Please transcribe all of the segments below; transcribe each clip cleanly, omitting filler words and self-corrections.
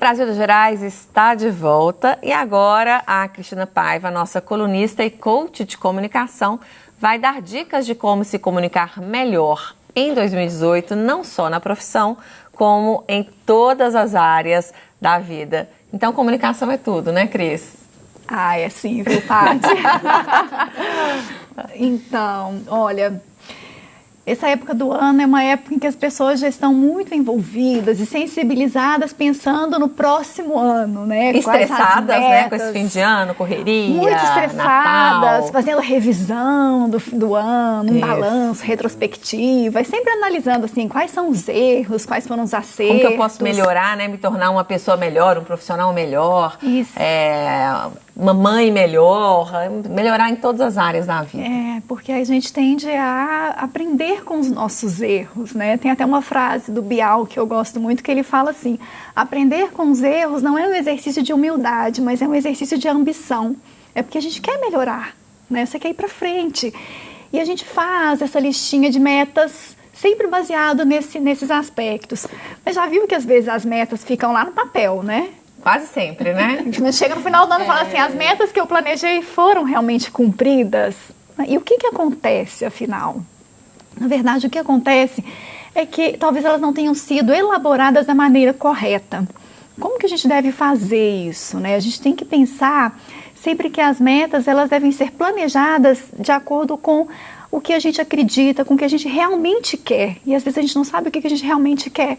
Brasil das Gerais está de volta e agora a Cristina Paiva, nossa colunista e coach de comunicação, vai dar dicas de como se comunicar melhor em 2018, não só na profissão, como em todas as áreas da vida. Então, comunicação é tudo, né, Cris? Ah, é sim, viu, Paty? Então, olha, essa época do ano é uma época em que as pessoas já estão muito envolvidas e sensibilizadas pensando no próximo ano, né? Estressadas, né? Com esse fim de ano, correria, muito estressadas, Natal. fazendo revisão do ano, um balanço, retrospectiva, e sempre analisando, assim, quais são os erros, quais foram os acertos. Como que eu posso melhorar, né? Me tornar uma pessoa melhor, um profissional melhor. Isso. Uma mãe melhor, melhorar em todas as áreas da vida. Porque a gente tende a aprender com os nossos erros, né? Tem até uma frase do Bial que eu gosto muito, que ele fala assim: aprender com os erros não é um exercício de humildade, mas é um exercício de ambição. É porque a gente quer melhorar, né? Você quer ir para frente. E a gente faz essa listinha de metas sempre baseado nesses aspectos. Mas já viu que às vezes as metas ficam lá no papel, né? Quase sempre, né? A gente chega no final do ano e fala assim, as metas que eu planejei foram realmente cumpridas? E o que acontece, afinal? Na verdade, o que acontece é que talvez elas não tenham sido elaboradas da maneira correta. Como que a gente deve fazer isso, né? A gente tem que pensar sempre que as metas, elas devem ser planejadas de acordo com o que a gente acredita, com o que a gente realmente quer. E às vezes a gente não sabe o que a gente realmente quer.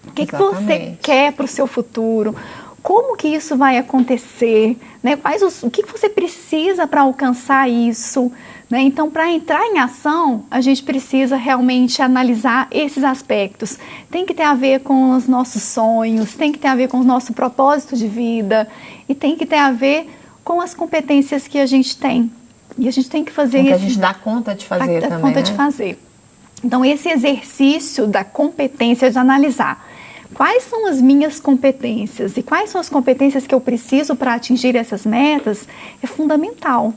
O que você quer para o seu futuro? Como que isso vai acontecer? Né? O que você precisa para alcançar isso? Né? Então, para entrar em ação, a gente precisa realmente analisar esses aspectos. Tem que ter a ver com os nossos sonhos, tem que ter a ver com o nosso propósito de vida e tem que ter a ver com as competências que a gente tem. E a gente tem que fazer isso. Que a gente dá conta de fazer também, conta de fazer. Então, esse exercício da competência de analisar quais são as minhas competências e quais são as competências que eu preciso para atingir essas metas é fundamental.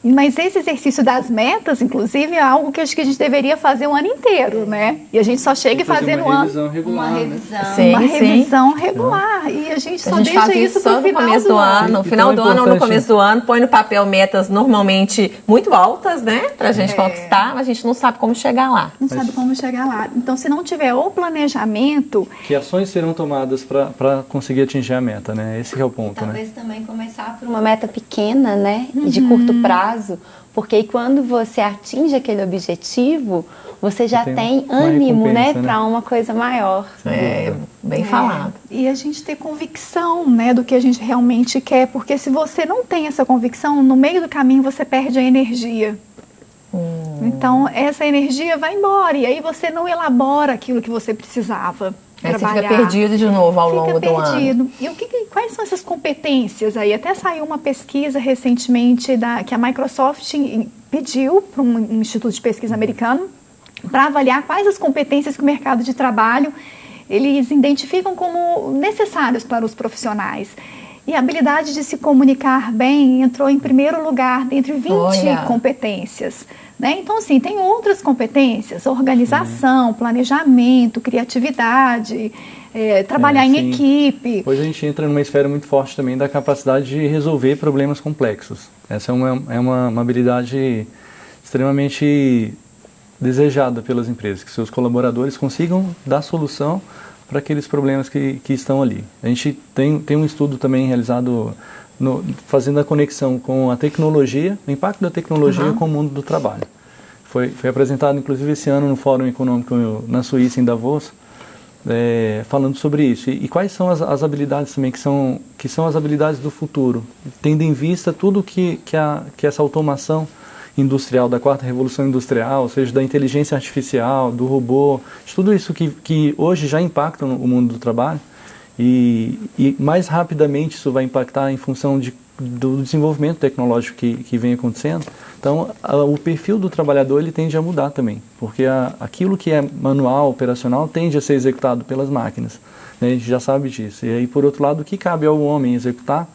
Mas esse exercício das metas, inclusive, é algo que acho que a gente deveria fazer o ano inteiro, né? E a gente só chega e fazer no ano uma revisão. Sim, uma revisão regular. E a gente só deixa isso só no final começo do ano. No final do ano ou no começo do ano, põe no papel metas normalmente muito altas, né? Pra gente conquistar, mas a gente não sabe como chegar lá. Não sabe como chegar lá. Então, se não tiver o planejamento... Que ações serão tomadas para conseguir atingir a meta, né? Esse que é o ponto, Talvez também começar por uma meta pequena, né? E de curto prazo. Porque aí quando você atinge aquele objetivo, você já tem ânimo, né? Para uma coisa maior. Bem falado. E a gente ter convicção, né, do que a gente realmente quer. Porque se você não tem essa convicção, no meio do caminho você perde a energia. Então, essa energia vai embora. E aí você não elabora aquilo que você precisava. Aí você fica perdido de novo ao longo do ano. E quais são essas competências aí? Até saiu uma pesquisa recentemente que a Microsoft pediu para um instituto de pesquisa americano para avaliar quais as competências que o mercado de trabalho eles identificam como necessárias para os profissionais. E a habilidade de se comunicar bem entrou em primeiro lugar dentre 20 competências. Né? Então, assim, tem outras competências, organização, planejamento, criatividade, trabalhar em equipe. Depois a gente entra numa esfera muito forte também da capacidade de resolver problemas complexos. Essa é uma habilidade extremamente desejada pelas empresas, que seus colaboradores consigam dar solução para aqueles problemas que estão ali. A gente tem um estudo também realizado fazendo a conexão com a tecnologia, o impacto da tecnologia com o mundo do trabalho. Foi apresentado, inclusive, esse ano no Fórum Econômico na Suíça, em Davos, falando sobre isso. E quais são as habilidades também que são as habilidades do futuro, tendo em vista tudo que essa automação industrial, da quarta revolução industrial, ou seja, da inteligência artificial, do robô, de tudo isso que hoje já impacta o mundo do trabalho e mais rapidamente isso vai impactar em função do desenvolvimento tecnológico que vem acontecendo. Então, o perfil do trabalhador ele tende a mudar também, porque aquilo que é manual, operacional, tende a ser executado pelas máquinas. Né? A gente já sabe disso. E aí, por outro lado, o que cabe ao homem executar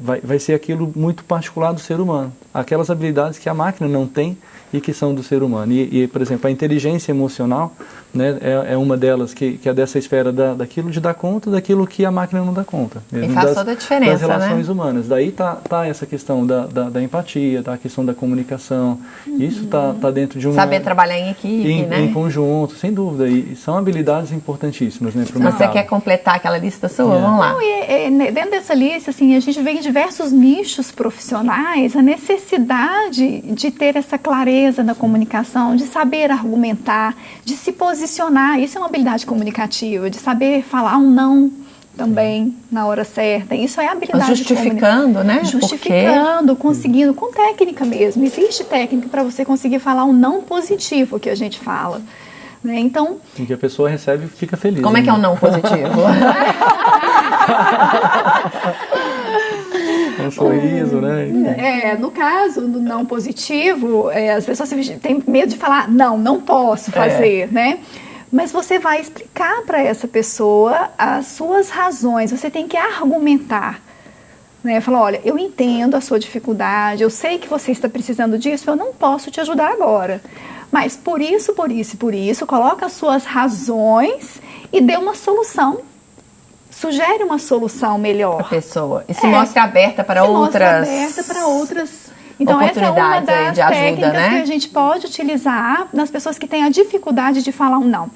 vai ser aquilo muito particular do ser humano. Aquelas habilidades que a máquina não tem e que são do ser humano. E por exemplo, a inteligência emocional, né, é uma delas que é dessa esfera daquilo de dar conta daquilo que a máquina não dá conta. E faz toda a diferença, das relações né? humanas. Daí tá essa questão da empatia, tá a questão da comunicação. Isso tá dentro de uma... Saber trabalhar em equipe, né? Em conjunto, sem dúvida. E são habilidades importantíssimas, né, para o mercado. Você quer completar aquela lista sua? Vamos lá. Não, dentro dessa lista, assim, a gente vê em diversos nichos profissionais a necessidade de ter essa clareza na comunicação, de saber argumentar, de se posicionar. Isso é uma habilidade comunicativa, de saber falar um não também na hora certa. Isso é habilidade justificando, né? Justificando, conseguindo, com técnica mesmo. Existe técnica para você conseguir falar um não positivo que a gente fala. Né? Então, em que a pessoa recebe e fica feliz. Como é que é um não positivo? Um sorriso, né? No caso do não positivo, as pessoas têm medo de falar, não posso fazer, né? Mas você vai explicar para essa pessoa as suas razões, você tem que argumentar. Né? Falar, olha, eu entendo a sua dificuldade, eu sei que você está precisando disso, eu não posso te ajudar agora. Mas por isso, coloca as suas razões e dê uma solução. Sugere uma solução melhor. Para a pessoa. E se mostra aberta para outras... Então, essa é uma das de ajuda, técnicas, né? que a gente pode utilizar nas pessoas que têm a dificuldade de falar um não.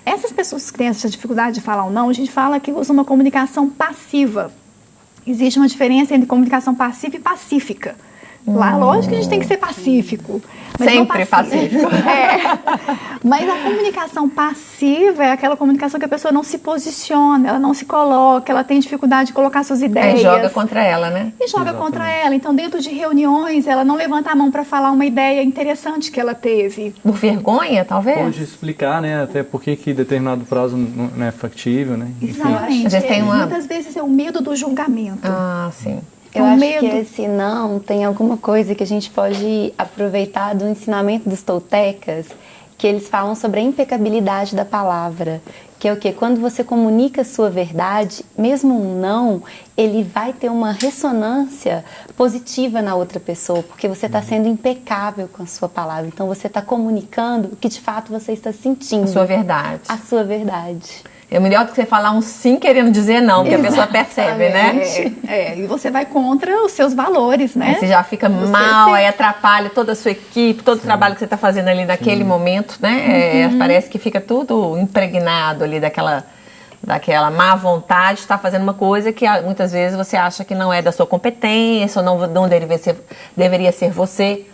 Essas pessoas que têm essa dificuldade de falar um não, a gente fala que usa uma comunicação passiva. Existe uma diferença entre comunicação passiva e pacífica. Lá, lógico que a gente tem que ser pacífico. Mas sempre pacífico. Mas a comunicação passiva é aquela comunicação que a pessoa não se posiciona, ela não se coloca, ela tem dificuldade de colocar suas ideias. E joga contra ela, né? E joga contra ela. Então, dentro de reuniões, ela não levanta a mão para falar uma ideia interessante que ela teve. Por vergonha, talvez? Pode explicar, né? Até por que determinado prazo não é factível, né? Exatamente. Às vezes muitas vezes é o medo do julgamento. Ah, sim. Eu acho que esse não tem alguma coisa que a gente pode aproveitar do ensinamento dos toltecas, que eles falam sobre a impecabilidade da palavra, que é o quê? Quando você comunica a sua verdade, mesmo um não, ele vai ter uma ressonância positiva na outra pessoa, porque você está sendo impecável com a sua palavra. Então você está comunicando o que de fato você está sentindo. A sua verdade. A sua verdade. É melhor do que você falar um sim querendo dizer não, porque a pessoa percebe, né? E você vai contra os seus valores, né? Aí você já fica mal, aí atrapalha toda a sua equipe, todo o trabalho que você está fazendo ali naquele momento, né? Parece que fica tudo impregnado ali daquela má vontade de estar fazendo uma coisa que muitas vezes você acha que não é da sua competência, ou não deveria ser você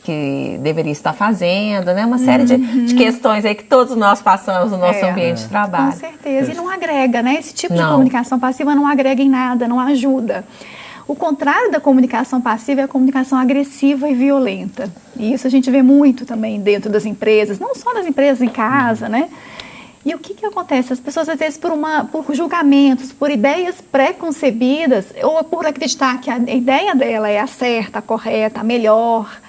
que deveria estar fazendo, né? Uma série de questões aí que todos nós passamos no nosso ambiente de trabalho. Com certeza, e não agrega, né? Esse tipo de comunicação passiva não agrega em nada, não ajuda. O contrário da comunicação passiva é a comunicação agressiva e violenta. E isso a gente vê muito também dentro das empresas, não só nas empresas, em casa, né? E o que acontece? As pessoas, às vezes, por julgamentos, por ideias pré-concebidas, ou por acreditar que a ideia dela é a certa, a correta, a melhor,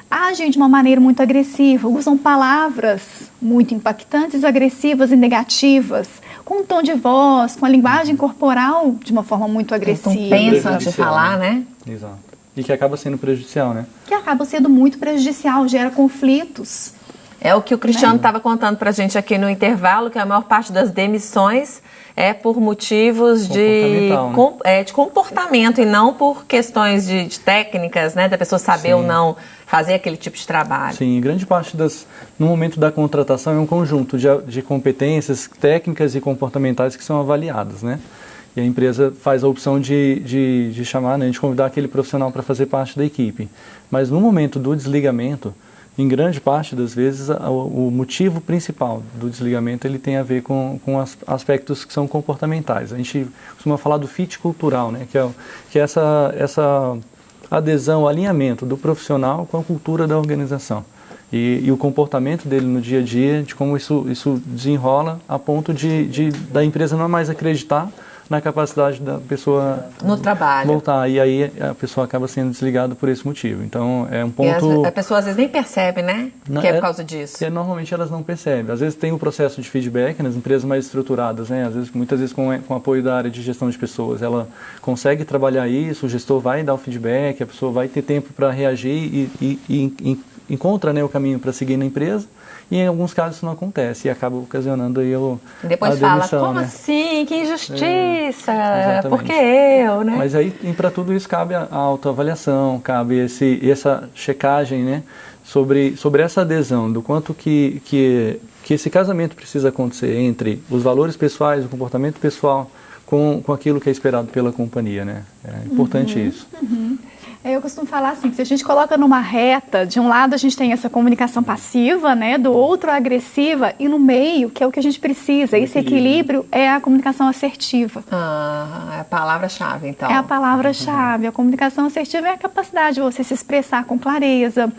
agem de uma maneira muito agressiva, usam palavras muito impactantes, agressivas e negativas, com um tom de voz, com a linguagem corporal de uma forma muito agressiva. Então pensa antes de falar, né? Exato. E que acaba sendo prejudicial, né? Que acaba sendo muito prejudicial, gera conflitos. É o que o Cristiano estava contando para a gente aqui no intervalo, que a maior parte das demissões é por motivos de comportamento e não por questões de técnicas, né? Da pessoa saber ou não fazer aquele tipo de trabalho. Sim, grande parte no momento da contratação é um conjunto de competências técnicas e comportamentais que são avaliadas, né? E a empresa faz a opção de chamar, né, de convidar aquele profissional para fazer parte da equipe. Mas no momento do desligamento, em grande parte das vezes, o motivo principal do desligamento ele tem a ver com aspectos que são comportamentais. A gente costuma falar do fit cultural, né? Que é essa adesão, alinhamento do profissional com a cultura da organização. E o comportamento dele no dia a dia, de como isso desenrola a ponto da empresa não mais acreditar na capacidade da pessoa no trabalho voltar. E aí a pessoa acaba sendo desligada por esse motivo. Então é um ponto... a pessoa às vezes nem percebe, né? Que é por causa disso. Normalmente elas não percebem. Às vezes tem um processo de feedback nas empresas mais estruturadas, né? Às vezes, muitas vezes com apoio da área de gestão de pessoas. Ela consegue trabalhar isso, o gestor vai dar o feedback, a pessoa vai ter tempo para reagir e encontra, né, o caminho para seguir na empresa. E em alguns casos isso não acontece e acaba ocasionando aí depois a demissão, fala, como né? assim? Que injustiça! Exatamente. Por que eu, né? Mas aí, para tudo isso, cabe a autoavaliação, cabe essa checagem, né? Sobre essa adesão, do quanto que esse casamento precisa acontecer entre os valores pessoais, o comportamento pessoal, com aquilo que é esperado pela companhia, né? É importante isso. Eu costumo falar assim, que se a gente coloca numa reta, de um lado a gente tem essa comunicação passiva, né, do outro a agressiva, e no meio, que é o que a gente precisa, esse equilíbrio é a comunicação assertiva. É a palavra-chave, então. É a palavra-chave. A comunicação assertiva é a capacidade de você se expressar com clareza,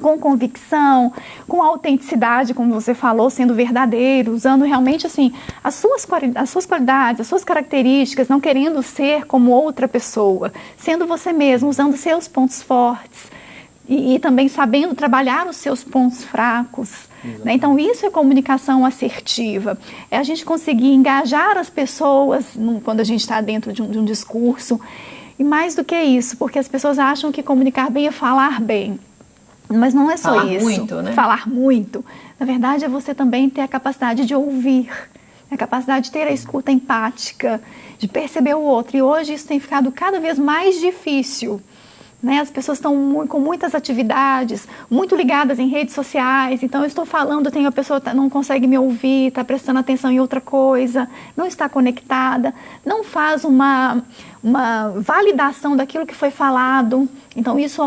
com convicção, com autenticidade, como você falou, sendo verdadeiro, usando realmente assim as suas qualidades, as suas características, não querendo ser como outra pessoa, sendo você mesmo, usando seus pontos fortes e também sabendo trabalhar os seus pontos fracos. Né? Então isso é comunicação assertiva, é a gente conseguir engajar as pessoas quando a gente está dentro de um discurso, e mais do que isso, porque as pessoas acham que comunicar bem é falar bem. Mas não é só falar isso. Muito, né? Falar muito. Na verdade, é você também ter a capacidade de ouvir, a capacidade de ter a escuta empática, de perceber o outro. E hoje isso tem ficado cada vez mais difícil. Né? As pessoas estão com muitas atividades, muito ligadas em redes sociais. Então, eu estou falando, a pessoa não consegue me ouvir, está prestando atenção em outra coisa, não está conectada, não faz uma validação daquilo que foi falado. Então, isso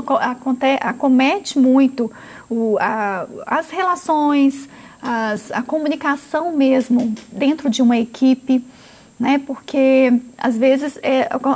acomete muito as relações, a comunicação mesmo dentro de uma equipe. Né, porque às vezes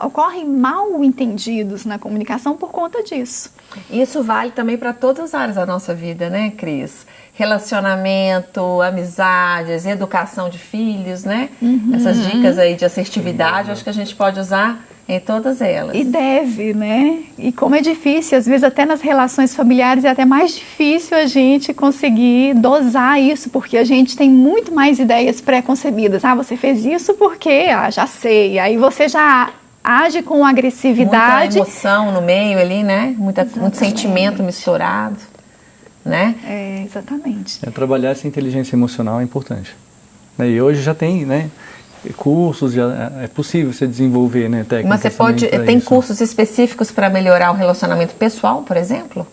ocorrem mal entendidos na comunicação por conta disso. Isso vale também para todas as áreas da nossa vida, né, Cris? Relacionamento, amizades, educação de filhos, né? Essas dicas aí de assertividade, acho que a gente pode usar em todas elas. E deve, né? E como é difícil, às vezes até nas relações familiares é até mais difícil a gente conseguir dosar isso, porque a gente tem muito mais ideias pré-concebidas. Você fez isso porque, já sei. Aí você já age com agressividade. Muita emoção no meio ali, né? Muito sentimento misturado, né? Exatamente. Trabalhar essa inteligência emocional é importante. E hoje já tem, né? Cursos, é possível você desenvolver, né, técnicas. Mas você tem isso. Cursos específicos para melhorar o relacionamento pessoal, por exemplo?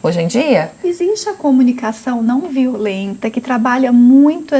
Hoje em dia? Existe a comunicação não violenta que trabalha muito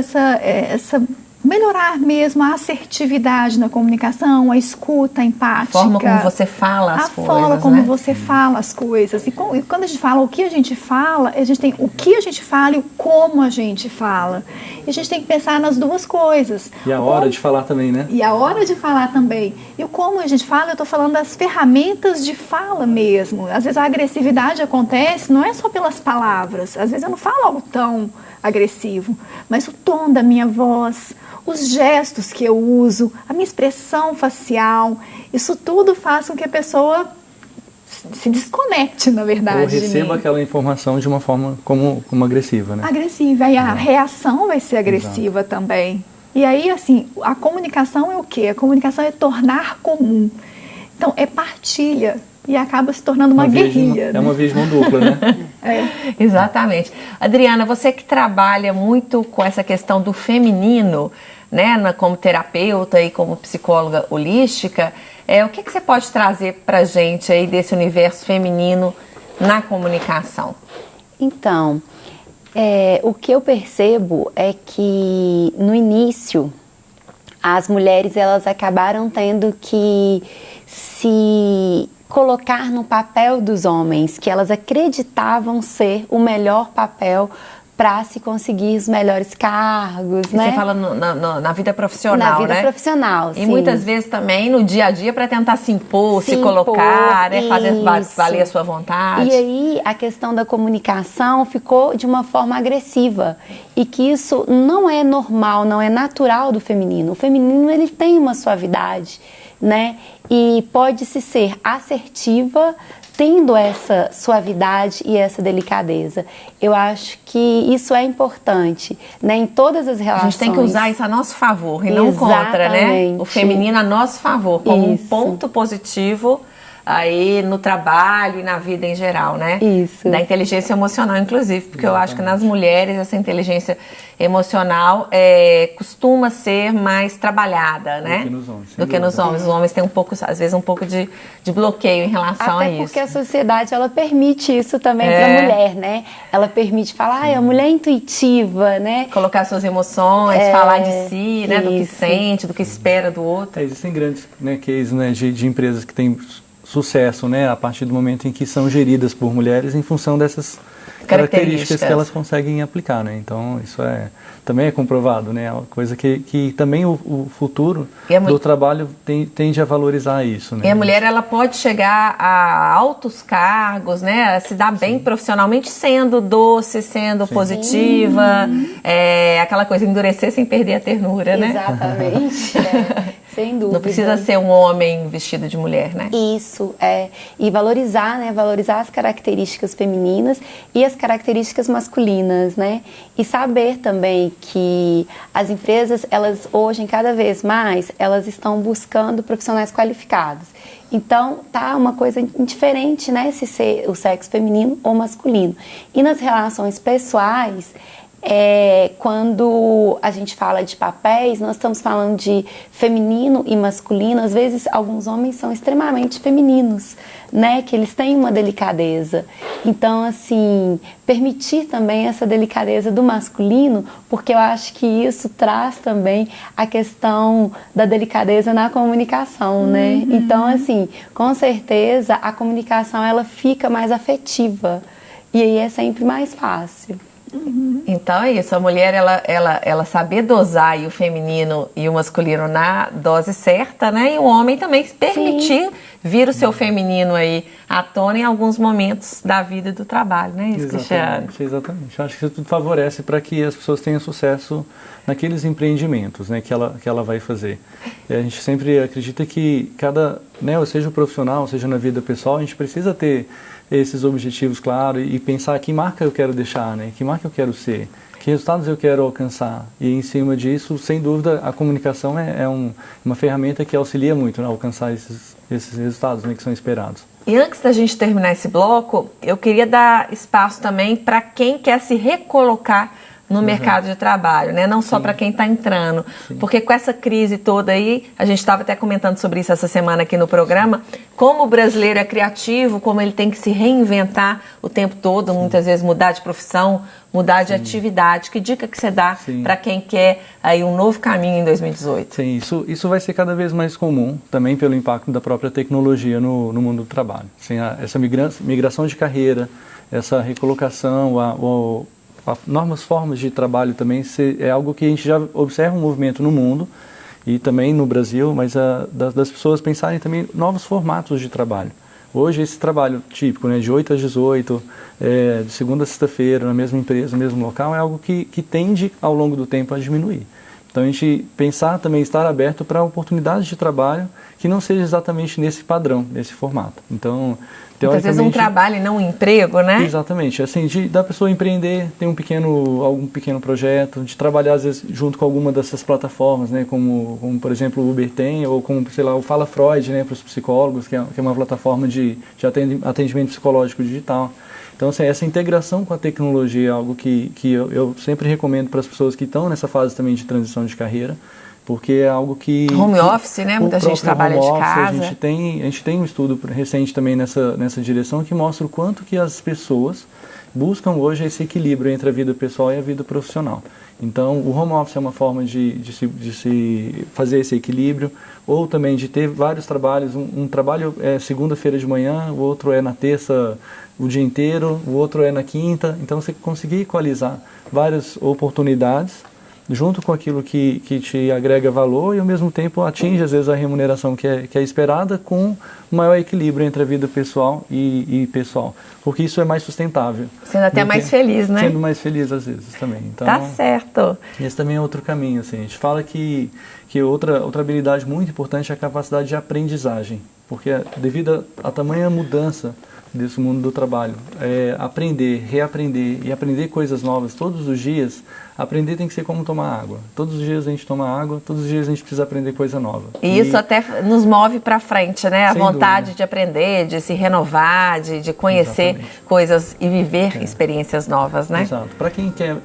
melhorar mesmo a assertividade na comunicação, a escuta empática. A forma como você fala as coisas, A forma como você fala as coisas. E quando a gente fala o que a gente fala, a gente tem o que a gente fala e o como a gente fala. E a gente tem que pensar nas duas coisas. E a hora de falar também, né? E a hora de falar também. E o como a gente fala, eu estou falando das ferramentas de fala mesmo. Às vezes a agressividade acontece, não é só pelas palavras. Às vezes eu não falo algo tão agressivo, mas o tom da minha voz, os gestos que eu uso, a minha expressão facial, isso tudo faz com que a pessoa se desconecte, na verdade. Ou receba aquela informação de uma forma como agressiva, né? Agressiva, e a reação vai ser agressiva também. E aí, assim, a comunicação é o quê? A comunicação é tornar comum. Então, é partilha. E acaba se tornando uma guerrilha. É uma via de mão dupla, né? Exatamente. Adriana, você que trabalha muito com essa questão do feminino, né, como terapeuta e como psicóloga holística, o que você pode trazer para a gente aí desse universo feminino na comunicação? Então, o que eu percebo é que no início as mulheres elas acabaram tendo que se colocar no papel dos homens, que elas acreditavam ser o melhor papel para se conseguir os melhores cargos, Você né? fala na vida profissional, Na vida né? profissional, E sim. muitas vezes também no dia a dia para tentar se impor, se impor, colocar, né? Fazer isso. valer a sua vontade. E aí a questão da comunicação ficou de uma forma agressiva e que isso não é normal, não é natural do feminino. O feminino, ele tem uma suavidade, né? E pode-se ser assertiva tendo essa suavidade e essa delicadeza. Eu acho que isso é importante, né, em todas as relações. A gente tem que usar isso a nosso favor e não contra, né? O feminino a nosso favor, como um ponto positivo aí no trabalho e na vida em geral, né? Isso. Da inteligência emocional, inclusive, porque eu acho que nas mulheres essa inteligência emocional costuma ser mais trabalhada, né? Do que nos homens. Do que nos homens. Os homens têm um pouco, às vezes, um pouco de bloqueio em relação a isso. Até porque a sociedade, ela permite isso também para a mulher, né? Ela permite falar, a mulher é intuitiva, né? Colocar suas emoções, falar de si, né? Do que sente, do que espera do outro. Existem grandes, né, cases, né, de empresas que têm sucesso, né, a partir do momento em que são geridas por mulheres em função dessas características que elas conseguem aplicar, né? Então isso também é comprovado, né? É uma coisa que também o futuro do trabalho tende a valorizar isso, né? E a mulher, ela pode chegar a altos cargos, né? A se dar bem profissionalmente, sendo doce, sendo positiva, aquela coisa, endurecer sem perder a ternura, né? Exatamente. Sem dúvida. Não precisa ser um homem vestido de mulher, né? Isso, e valorizar, né? Valorizar as características femininas e as características masculinas, né? E saber também que as empresas, elas hoje, cada vez mais, elas estão buscando profissionais qualificados. Então, tá uma coisa indiferente, né? Se ser o sexo feminino ou masculino. E nas relações pessoais, quando a gente fala de papéis, nós estamos falando de feminino e masculino. Às vezes, alguns homens são extremamente femininos, né? Que eles têm uma delicadeza. Então, assim, permitir também essa delicadeza do masculino, porque eu acho que isso traz também a questão da delicadeza na comunicação, né? Então, assim, com certeza, a comunicação, ela fica mais afetiva. E aí é sempre mais fácil. Então é isso, a mulher ela saber dosar aí o feminino e o masculino na dose certa, né? E o homem também se permitir vir o seu feminino aí à tona em alguns momentos da vida e do trabalho, né? Isso, Cristiano? Exatamente. Eu acho que isso tudo favorece para que as pessoas tenham sucesso naqueles empreendimentos, né, que ela vai fazer. E a gente sempre acredita que ou seja o profissional, seja na vida pessoal, a gente precisa ter esses objetivos claros e pensar que marca eu quero deixar, né? Que marca eu quero ser, que resultados eu quero alcançar. E em cima disso, sem dúvida, a comunicação é uma ferramenta que auxilia muito, né, a alcançar esses resultados, né, que são esperados. E antes da gente terminar esse bloco, eu queria dar espaço também para quem quer se recolocar no mercado de trabalho, né? Não só para quem está entrando, porque com essa crise toda aí, a gente estava até comentando sobre isso essa semana aqui no programa, como o brasileiro é criativo, como ele tem que se reinventar o tempo todo, muitas vezes mudar de profissão, mudar de atividade. Que dica que você dá para quem quer aí um novo caminho em 2018? Sim, isso vai ser cada vez mais comum, também pelo impacto da própria tecnologia no mundo do trabalho. Assim, essa migração de carreira, essa recolocação, novas formas de trabalho também é algo que a gente já observa um movimento no mundo e também no Brasil, mas das pessoas pensarem também novos formatos de trabalho. Hoje esse trabalho típico, né, de 8 às 18, de segunda a sexta-feira, na mesma empresa, no mesmo local, é algo que tende ao longo do tempo a diminuir. Então a gente pensar também, estar aberto para oportunidades de trabalho que não seja exatamente nesse padrão, nesse formato. Então, muitas vezes um trabalho e não um emprego, né? Exatamente, assim, da pessoa empreender, ter algum pequeno projeto, de trabalhar às vezes junto com alguma dessas plataformas, né, como por exemplo o Uber tem, ou como, sei lá, o Fala Freud, né, para os psicólogos, que é uma plataforma de atendimento psicológico digital. Então, assim, essa integração com a tecnologia é algo que eu sempre recomendo para as pessoas que estão nessa fase também de transição de carreira, porque é algo que... Home office, né? Muita gente trabalha de casa. A gente tem um estudo recente também nessa direção que mostra o quanto que as pessoas buscam hoje esse equilíbrio entre a vida pessoal e a vida profissional. Então, o home office é uma forma de se fazer esse equilíbrio, ou também de ter vários trabalhos. Um trabalho é segunda-feira de manhã, o outro é na terça o dia inteiro, o outro é na quinta. Então, você conseguir equalizar várias oportunidades junto com aquilo que te agrega valor e ao mesmo tempo atinge às vezes a remuneração que é esperada, com maior equilíbrio entre a vida pessoal e pessoal, porque isso é mais sustentável. Sendo até mais feliz, né? Sendo mais feliz às vezes também. Então, tá certo. Esse também é outro caminho, assim. A gente fala que outra habilidade muito importante é a capacidade de aprendizagem, porque devido a tamanha mudança desse mundo do trabalho, aprender, reaprender e aprender coisas novas todos os dias. Aprender tem que ser como tomar água. Todos os dias a gente toma água, todos os dias a gente precisa aprender coisa nova. E isso até nos move para frente, né? A vontade dúvida. de aprender, de se renovar, de conhecer Exatamente. Coisas e viver experiências novas, né? Exato. Para quem quer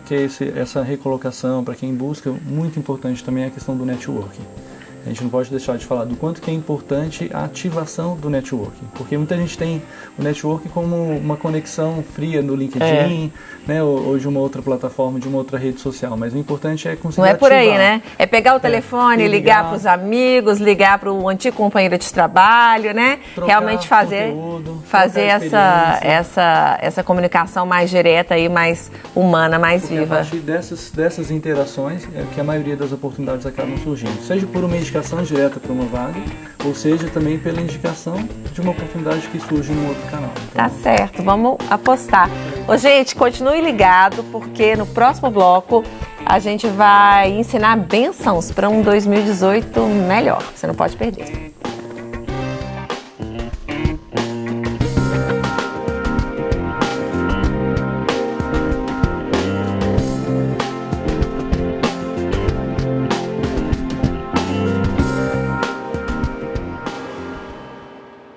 essa recolocação, para quem busca, muito importante também é a questão do networking. A gente não pode deixar de falar do quanto que é importante a ativação do networking, porque muita gente tem o networking como uma conexão fria no LinkedIn, né, ou de uma outra plataforma, de uma outra rede social, mas o importante é conseguir Não é por ativar. aí, né? É pegar o telefone, ligar para os amigos, ligar para o antigo companheiro de trabalho, né? Trocar realmente fazer essa comunicação mais direta e mais humana, mais porque viva. a partir dessas interações é que a maioria das oportunidades acabam surgindo, seja por uma indicação direta para uma vaga, ou seja também pela indicação de uma oportunidade que surge em um outro canal. Então, tá certo, vamos apostar. Ô, gente, continue ligado, porque no próximo bloco a gente vai ensinar bênçãos para um 2018 melhor. Você não pode perder.